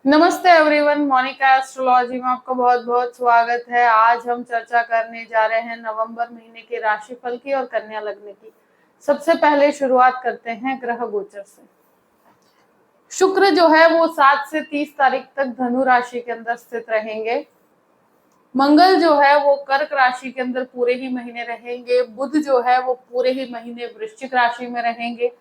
नमस्ते everyone, Monika astrology में आपका बहुत बहुत स्वागत है। आज हम चर्चा करने जा रहे हैं नवंबर महीने के राशिफल की और कन्या लग्न की। सबसे पहले शुरुआत करते हैं ग्रह गोचर से। शुक्र जो है वो 7 से 30 तारीख तक धनु राशि के अंदर स्थित रहेंगे। मंगल जो है वो कर्क राशि के अंदर पूरे ही महीने रहेंगे। बुध जो है वो पूरे ही महीने वृश्चिक राशि में रहेंगे।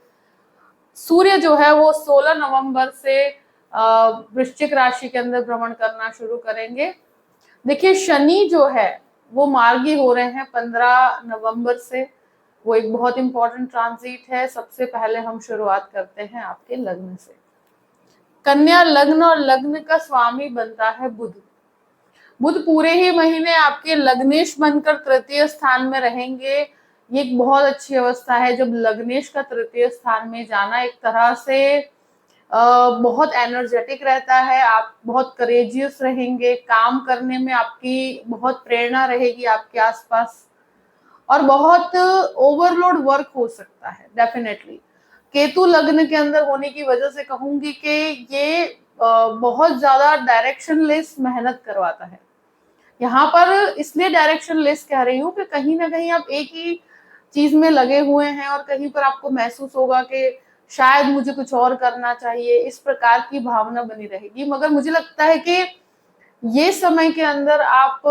सूर्य जो है वो 16 नवंबर से वृश्चिक राशि के अंदर भ्रमण करना शुरू करेंगे। देखिए, शनि जो है वो मार्गी हो रहे हैं 15 नवंबर से। वो एक बहुत इंपॉर्टेंट ट्रांजिट है। सबसे पहले हम शुरुआत करते हैं आपके लग्न से। कन्या लग्न और लग्न का स्वामी बनता है बुध। बुध पूरे ही महीने आपके लग्नेश बनकर तृतीय स्थान में रहेंगे। ये एक बहुत अच्छी अवस्था है। जब लग्नेश का तृतीय स्थान में जाना, एक तरह से बहुत एनर्जेटिक रहता है। आप बहुत करेजियस रहेंगे, काम करने में आपकी बहुत प्रेरणा रहेगी आपके आसपास, और बहुत ओवरलोड वर्क हो सकता है डेफिनेटली। केतु लग्न के अंदर होने की वजह से कहूंगी कि ये बहुत ज्यादा डायरेक्शनलेस मेहनत करवाता है। यहाँ पर इसलिए डायरेक्शन लेस कह रही हूँ कि कहीं ना कहीं आप एक ही चीज में लगे हुए हैं और कहीं पर आपको महसूस होगा कि शायद मुझे कुछ और करना चाहिए, इस प्रकार की भावना बनी रहेगी। मगर मुझे लगता है कि ये समय के अंदर आप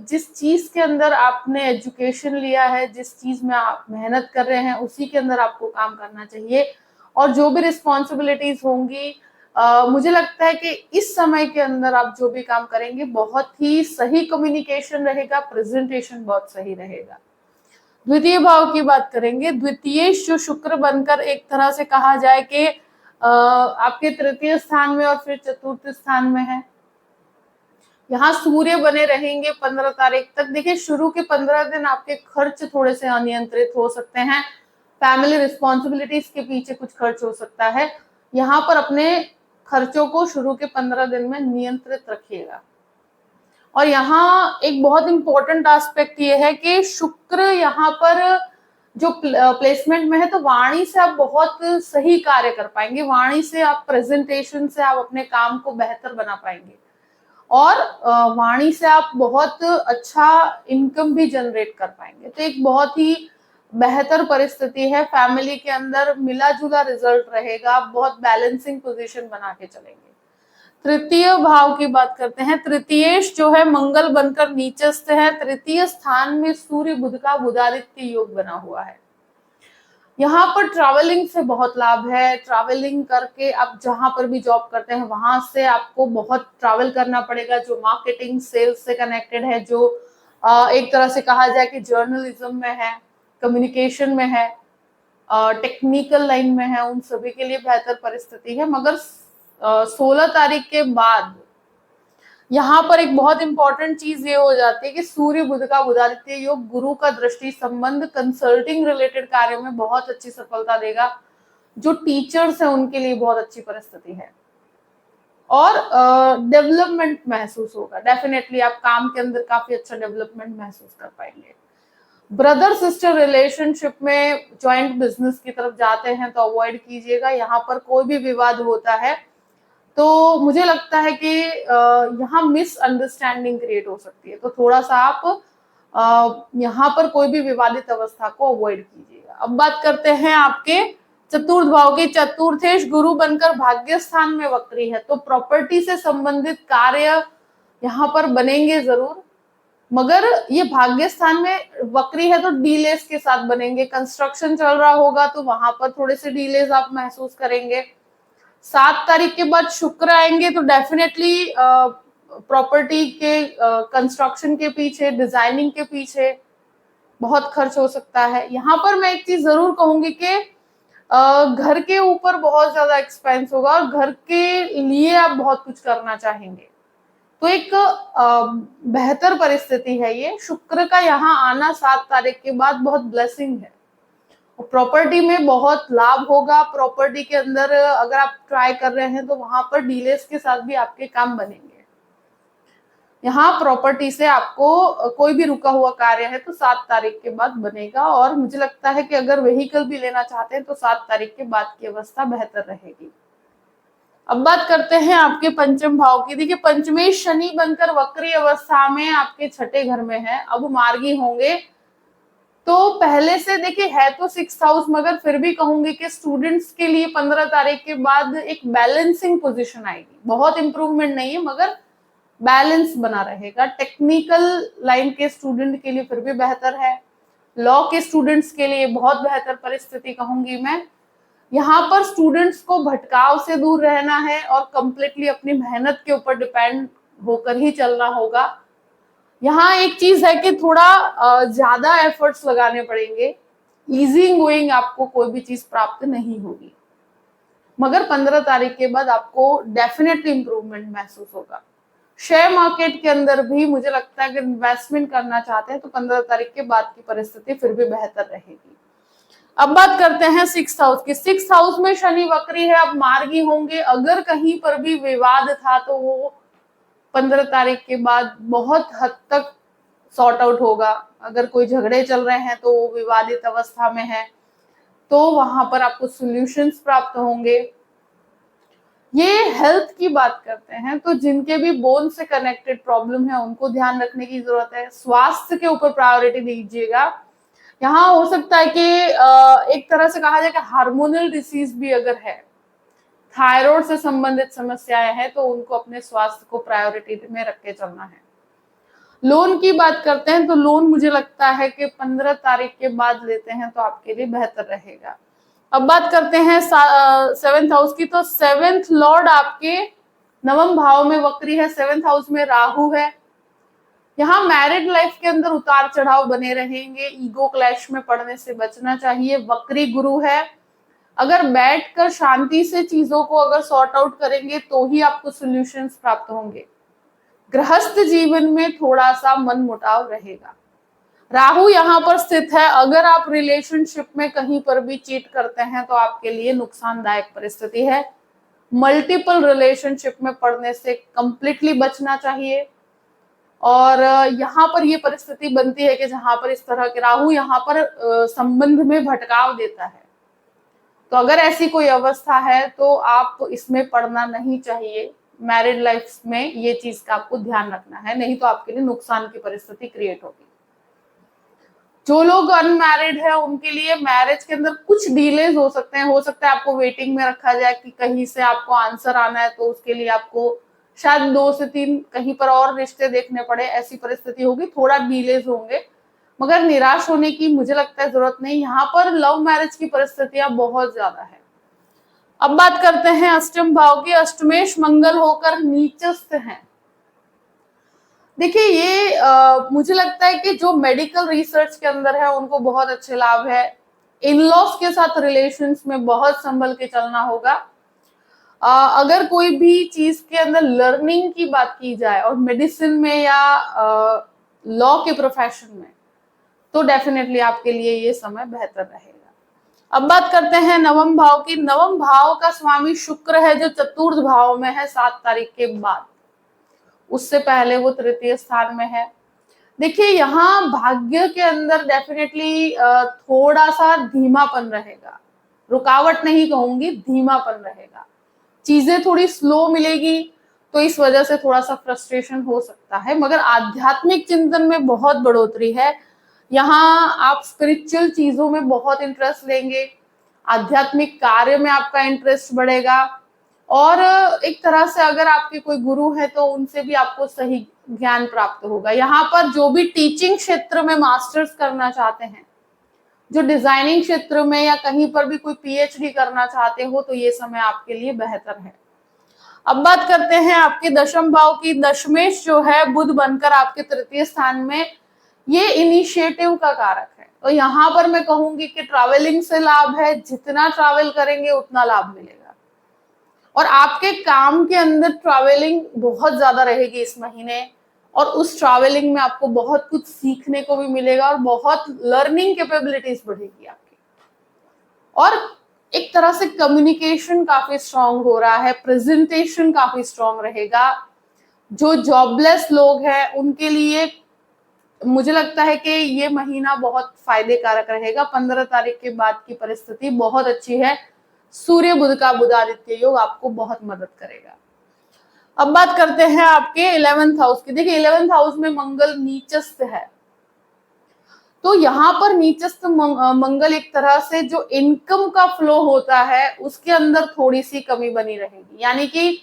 जिस चीज के अंदर आपने एजुकेशन लिया है, जिस चीज में आप मेहनत कर रहे हैं, उसी के अंदर आपको काम करना चाहिए। और जो भी रिस्पॉन्सिबिलिटीज होंगी, मुझे लगता है कि इस समय के अंदर आप जो भी काम करेंगे, बहुत ही सही कम्युनिकेशन रहेगा, प्रेजेंटेशन बहुत सही रहेगा। द्वितीय भाव की बात करेंगे। द्वितीय जो शुक्र बनकर एक तरह से कहा जाए कि आपके तृतीय स्थान में और फिर चतुर्थ स्थान में है। यहाँ सूर्य बने रहेंगे 15 तारीख तक। देखिए, शुरू के 15 दिन आपके खर्च थोड़े से अनियंत्रित हो सकते हैं। फैमिली रिस्पॉन्सिबिलिटीज के पीछे कुछ खर्च हो सकता है। यहाँ पर अपने खर्चों को शुरू के 15 दिन में नियंत्रित रखिएगा। और यहाँ एक बहुत इंपॉर्टेंट एस्पेक्ट ये है कि शुक्र यहाँ पर जो प्लेसमेंट में है, तो वाणी से आप बहुत सही कार्य कर पाएंगे। वाणी से आप, प्रेजेंटेशन से आप अपने काम को बेहतर बना पाएंगे। और वाणी से आप बहुत अच्छा इनकम भी जनरेट कर पाएंगे। तो एक बहुत ही बेहतर परिस्थिति है। फैमिली के अंदर मिला जुला रिजल्ट रहेगा। आप बहुत बैलेंसिंग पोजीशन बना के चलेंगे। तृतीय भाव की बात करते हैं। तृतीयेश जो है मंगल बनकर नीचस्थ है। तृतीय स्थान में सूर्य बुध का बुधादित्य योग बना हुआ है। यहाँ पर ट्रैवलिंग से बहुत लाभ है। ट्रैवलिंग करके आप जहां पर भी जॉब करते हैं, वहां से आपको बहुत ट्रैवल करना पड़ेगा। जो मार्केटिंग सेल्स से कनेक्टेड है, जो एक तरह से कहा जाए कि जर्नलिज्म में है, कम्युनिकेशन में है, टेक्निकल लाइन में है, उन सभी के लिए बेहतर परिस्थिति है। मगर 16 तारीख के बाद यहाँ पर एक बहुत इंपॉर्टेंट चीज ये हो जाती है कि सूर्य बुध का बुधादित्य योग गुरु का दृष्टि संबंध कंसल्टिंग रिलेटेड कार्य में बहुत अच्छी सफलता देगा। जो टीचर्स हैं उनके लिए बहुत अच्छी परिस्थिति है। और डेवलपमेंट महसूस होगा। डेफिनेटली आप काम के अंदर काफी अच्छा डेवलपमेंट महसूस कर पाएंगे। ब्रदर सिस्टर रिलेशनशिप में, ज्वाइंट बिजनेस की तरफ जाते हैं तो अवॉइड कीजिएगा। यहाँ पर कोई भी विवाद होता है तो मुझे लगता है कि यहाँ मिसअंडरस्टैंडिंग क्रिएट हो सकती है। तो थोड़ा सा आप यहाँ पर कोई भी विवादित अवस्था को अवॉइड कीजिएगा। अब बात करते हैं आपके चतुर्थ भाव की। चतुर्थेश गुरु बनकर भाग्य स्थान में वक्री है, तो प्रॉपर्टी से संबंधित कार्य यहाँ पर बनेंगे जरूर। मगर ये भाग्य स्थान में वक्री है तो डीलेस के साथ बनेंगे। कंस्ट्रक्शन चल रहा होगा तो वहां पर थोड़े से डीलेस आप महसूस करेंगे। 7 तारीख के बाद शुक्र आएंगे तो डेफिनेटली प्रॉपर्टी के कंस्ट्रक्शन के पीछे, डिजाइनिंग के पीछे बहुत खर्च हो सकता है। यहाँ पर मैं एक चीज जरूर कहूंगी कि घर के ऊपर बहुत ज्यादा एक्सपेंस होगा और घर के लिए आप बहुत कुछ करना चाहेंगे। तो एक बेहतर परिस्थिति है ये। शुक्र का यहाँ आना 7 तारीख के बाद बहुत ब्लेसिंग है। प्रॉपर्टी में बहुत लाभ होगा। प्रॉपर्टी के अंदर अगर आप ट्राई कर रहे हैं तो वहां पर डीलर्स के साथ भी आपके काम बनेंगे। यहाँ प्रॉपर्टी से आपको कोई भी रुका हुआ कार्य है तो 7 तारीख के बाद बनेगा। और मुझे लगता है कि अगर व्हीकल भी लेना चाहते हैं तो 7 तारीख के बाद की अवस्था बेहतर रहेगी। अब बात करते हैं आपके पंचम भाव की। देखिए पंचमेश शनि बनकर वक्री अवस्था में आपके छठे घर में है, अब मार्गी होंगे। तो पहले से देखिए है तो 6th हाउस, मगर फिर भी कहूंगी कि स्टूडेंट्स के लिए 15 तारीख के बाद एक बैलेंसिंग पोजीशन आएगी। बहुत इंप्रूवमेंट नहीं है मगर बैलेंस बना रहेगा। टेक्निकल लाइन के स्टूडेंट के लिए फिर भी बेहतर है। लॉ के स्टूडेंट्स के लिए बहुत बेहतर परिस्थिति कहूंगी मैं। यहाँ पर स्टूडेंट्स को भटकाव से दूर रहना है और कंप्लीटली अपनी मेहनत के ऊपर डिपेंड होकर ही चलना होगा। यहाँ एक चीज है कि थोड़ा ज्यादा एफर्ट्स लगाने पड़ेंगे। इजी गोइंग आपको कोई भी चीज प्राप्त नहीं होगी, मगर 15 तारीख के बाद आपको डेफिनेटली इंप्रूवमेंट महसूस होगा। शेयर मार्केट के अंदर भी मुझे लगता है कि इन्वेस्टमेंट करना चाहते हैं तो 15 तारीख के बाद की परिस्थिति फिर भी बेहतर रहेगी। अब बात करते हैं 6th हाउस की। 6th हाउस में शनि वक्री है, अब मार्गी होंगे। अगर कहीं पर भी विवाद था तो वो 15 तारीख के बाद बहुत हद तक सॉर्ट आउट होगा। अगर कोई झगड़े चल रहे हैं तो वो विवादित अवस्था में है, तो वहां पर आपको सॉल्यूशंस प्राप्त होंगे। ये हेल्थ की बात करते हैं तो जिनके भी बोन से कनेक्टेड प्रॉब्लम है उनको ध्यान रखने की जरूरत है। स्वास्थ्य के ऊपर प्रायोरिटी दीजिएगा। यहाँ हो सकता है कि एक तरह से कहा जाए कि हार्मोनल डिसीज भी अगर है, थायराइड से संबंधित समस्याएं हैं, तो उनको अपने स्वास्थ्य को प्रायोरिटी में रख के चलना है। लोन की बात करते हैं तो लोन मुझे लगता है कि 15 तारीख के बाद लेते हैं तो आपके लिए बेहतर रहेगा। अब बात करते हैं 7th हाउस की। तो 7th लॉर्ड आपके नवम भाव में वक्री है, 7th हाउस में राहु है। यहाँ मैरिड लाइफ के अंदर उतार चढ़ाव बने रहेंगे, ईगो क्लैश में पड़ने से बचना चाहिए। वक्री गुरु है, अगर बैठकर शांति से चीजों को अगर सॉर्ट आउट करेंगे तो ही आपको सॉल्यूशंस प्राप्त होंगे। गृहस्थ जीवन में थोड़ा सा मन मुटाव रहेगा। राहु यहाँ पर स्थित है, अगर आप रिलेशनशिप में कहीं पर भी चीट करते हैं तो आपके लिए नुकसानदायक परिस्थिति है। मल्टीपल रिलेशनशिप में पड़ने से कंप्लीटली बचना चाहिए। और यहाँ पर ये परिस्थिति बनती है कि जहां पर इस तरह के राहु यहाँ पर संबंध में भटकाव देता है, तो अगर ऐसी कोई अवस्था है तो आप इसमें पड़ना नहीं चाहिए। मैरिड लाइफ में ये चीज का आपको ध्यान रखना है, नहीं तो आपके लिए नुकसान की परिस्थिति क्रिएट होगी। जो लोग अनमैरिड है उनके लिए मैरिज के अंदर कुछ डिलेज हो सकते हैं। हो सकता है आपको वेटिंग में रखा जाए कि कहीं से आपको आंसर आना है, तो उसके लिए आपको शायद 2 से 3 कहीं पर और रिश्ते देखने पड़े, ऐसी परिस्थिति होगी। थोड़ा डिलेज होंगे, मगर निराश होने की मुझे लगता है जरूरत नहीं। यहाँ पर लव मैरिज की परिस्थितियां बहुत ज्यादा है। अब बात करते हैं अष्टम भाव की। अष्टमेश मंगल होकर नीचस्थ हैं। देखिए ये मुझे लगता है कि जो मेडिकल रिसर्च के अंदर है उनको बहुत अच्छे लाभ है। इन-लॉज के साथ रिलेशंस में बहुत संभल के चलना होगा। अगर कोई भी चीज के अंदर लर्निंग की बात की जाए और मेडिसिन में या लॉ के प्रोफेशन में, तो डेफिनेटली आपके लिए ये समय बेहतर रहेगा। अब बात करते हैं नवम भाव की। नवम भाव का स्वामी शुक्र है, जो चतुर्थ भाव में है 7 तारीख के बाद। उससे पहले वो तृतीय स्थान में है। देखिए यहाँ भाग्य के अंदर डेफिनेटली थोड़ा सा धीमापन रहेगा। रुकावट नहीं कहूंगी, धीमापन रहेगा। चीजें थोड़ी स्लो मिलेगी, तो इस वजह से थोड़ा सा फ्रस्ट्रेशन हो सकता है। मगर आध्यात्मिक चिंतन में बहुत बढ़ोतरी है। यहाँ आप स्पिरिचुअल चीजों में बहुत इंटरेस्ट लेंगे, आध्यात्मिक कार्य में आपका इंटरेस्ट बढ़ेगा। और एक तरह से अगर आपके कोई गुरु है तो उनसे भी आपको सही ज्ञान प्राप्त होगा। यहाँ पर जो भी टीचिंग क्षेत्र में मास्टर्स करना चाहते हैं, जो डिजाइनिंग क्षेत्र में या कहीं पर भी कोई पीएचडी करना चाहते हो, तो ये समय आपके लिए बेहतर है। अब बात करते हैं आपके दशम भाव की। दशमेश जो है बुध बनकर आपके तृतीय स्थान में, ये इनिशिएटिव का कारक है। तो यहाँ पर मैं कहूंगी कि ट्रैवलिंग से लाभ है। जितना ट्रैवल करेंगे उतना लाभ मिलेगा। और आपके काम के अंदर ट्रैवलिंग बहुत ज्यादा रहेगी इस महीने, और उस ट्रैवलिंग में आपको बहुत कुछ सीखने को भी मिलेगा और बहुत लर्निंग कैपेबिलिटीज बढ़ेगी आपकी। और एक तरह से कम्युनिकेशन काफी स्ट्रांग हो रहा है, प्रेजेंटेशन काफी स्ट्रांग रहेगा। जो जॉबलेस लोग हैं उनके लिए मुझे लगता है कि ये महीना बहुत फायदे कारक रहेगा। 15 तारीख के बाद की परिस्थिति बहुत अच्छी है। सूर्य बुध का बुधादित्य योग आपको बहुत मदद करेगा। अब बात करते हैं आपके 11th हाउस की। देखिए 11th हाउस में मंगल नीचस्थ है, तो यहाँ पर नीचस्थ मंगल एक तरह से जो इनकम का फ्लो होता है उसके अंदर थोड़ी सी कमी बनी रहेगी। यानी कि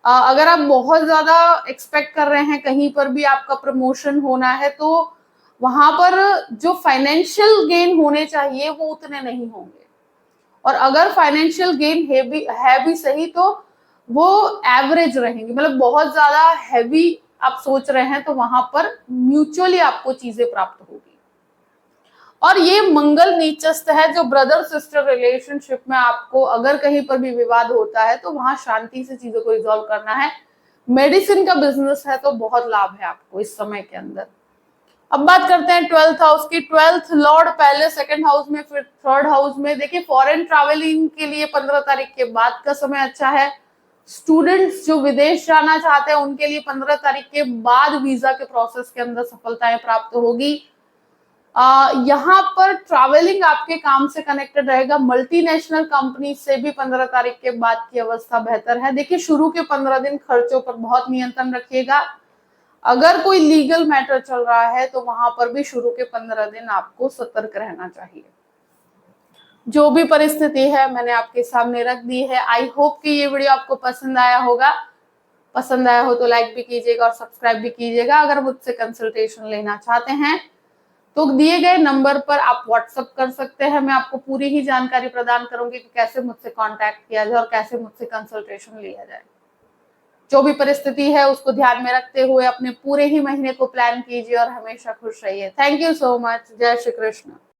अगर आप बहुत ज्यादा एक्सपेक्ट कर रहे हैं कहीं पर भी आपका प्रमोशन होना है, तो वहां पर जो फाइनेंशियल गेन होने चाहिए वो उतने नहीं होंगे, और अगर फाइनेंशियल गेन है भी सही तो वो एवरेज रहेंगे। मतलब बहुत ज्यादा हैवी आप सोच रहे हैं तो वहां पर म्यूचुअली आपको चीजें प्राप्त होगी। और ये मंगल नीचस्थ है, जो ब्रदर सिस्टर रिलेशनशिप में आपको अगर कहीं पर भी विवाद होता है तो वहां शांति से चीजों को रिजॉल्व करना है। मेडिसिन का बिजनेस है तो बहुत लाभ है आपको इस समय के अंदर। अब बात करते हैं 12th हाउस की। 12th लॉर्ड पहले 2nd हाउस में, फिर 3rd हाउस में। देखिए फॉरेन ट्रैवलिंग के लिए 15 तारीख के बाद का समय अच्छा है। स्टूडेंट्स जो विदेश जाना चाहते हैं उनके लिए 15 तारीख के बाद वीजा के प्रोसेस के अंदर सफलताएं प्राप्त होगी। यहाँ पर ट्रैवलिंग आपके काम से कनेक्टेड रहेगा। मल्टीनेशनल कंपनी से भी 15 तारीख के बाद की अवस्था बेहतर है। देखिए शुरू के 15 दिन खर्चों पर बहुत नियंत्रण रखिएगा। अगर कोई लीगल मैटर चल रहा है तो वहां पर भी शुरू के 15 दिन आपको सतर्क रहना चाहिए। जो भी परिस्थिति है मैंने आपके सामने रख दी है। आई होप कि ये वीडियो आपको पसंद आया होगा। पसंद आया हो तो लाइक भी कीजिएगा और सब्सक्राइब भी कीजिएगा। अगर मुझसे कंसल्टेशन लेना चाहते हैं तो दिए गए नंबर पर आप व्हाट्सएप कर सकते हैं। मैं आपको पूरी ही जानकारी प्रदान करूंगी कि कैसे मुझसे कांटेक्ट किया जाए और कैसे मुझसे कंसल्टेशन लिया जाए। जो भी परिस्थिति है उसको ध्यान में रखते हुए अपने पूरे ही महीने को प्लान कीजिए और हमेशा खुश रहिए। Thank you so much. जय श्री कृष्ण।